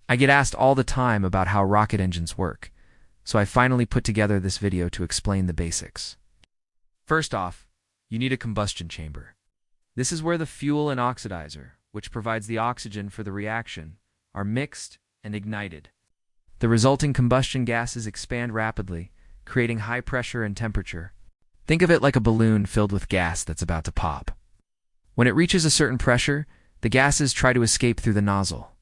I get asked all the time about how rocket engines work, so I finally put together this video to explain the basics. First off, you need a combustion chamber. This is where the fuel and oxidizer, which provides the oxygen for the reaction, are mixed and ignited. The resulting combustion gases expand rapidly, creating high pressure and temperature. Think of it like a balloon filled with gas that's about to pop. When it reaches a certain pressure, the gases try to escape through the nozzle.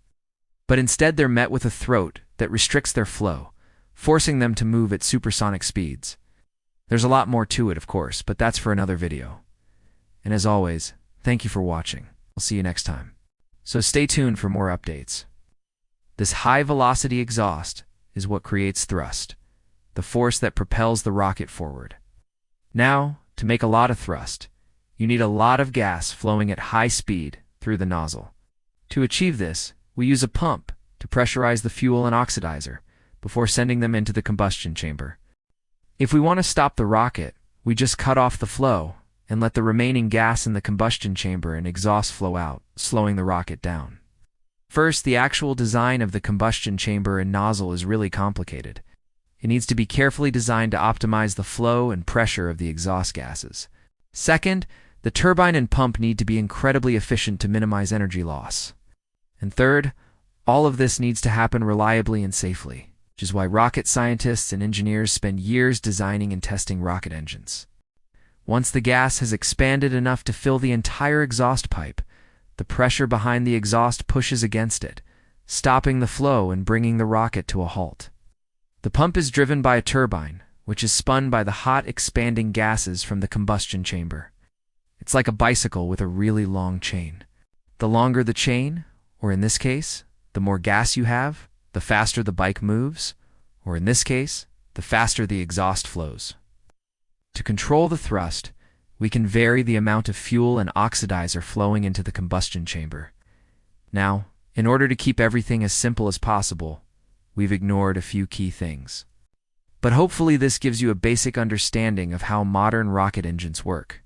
But instead they're met with a throat that restricts their flow, forcing them to move at supersonic speeds. There's a lot more to it, of course, but that's for another video. And as always, thank you for watching. I'll see you next time. So stay tuned for more updates. This high-velocity exhaust is what creates thrust, the force that propels the rocket forward. Now, to make a lot of thrust, you need a lot of gas flowing at high speed through the nozzle. To achieve this, we use a pump to pressurize the fuel and oxidizer before sending them into the combustion chamber. If we want to stop the rocket, we just cut off the flow and let the remaining gas in the combustion chamber and exhaust flow out, slowing the rocket down. First, the actual design of the combustion chamber and nozzle is really complicated. It needs to be carefully designed to optimize the flow and pressure of the exhaust gases. Second, the turbine and pump need to be incredibly efficient to minimize energy loss. And third, all of this needs to happen reliably and safely, which is why rocket scientists and engineers spend years designing and testing rocket engines. Once the gas has expanded enough to fill the entire exhaust pipe, the pressure behind the exhaust pushes against it, stopping the flow and bringing the rocket to a halt. The pump is driven by a turbine, which is spun by the hot, expanding gases from the combustion chamber. It's like a bicycle with a really long chain. The longer the chain, or in this case, the more gas you have, the faster the bike moves, or in this case, the faster the exhaust flows. To control the thrust, we can vary the amount of fuel and oxidizer flowing into the combustion chamber. Now, in order to keep everything as simple as possible, we've ignored a few key things. But hopefully this gives you a basic understanding of how modern rocket engines work.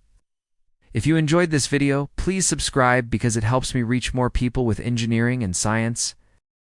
If you enjoyed this video, please subscribe because it helps me reach more people with engineering and science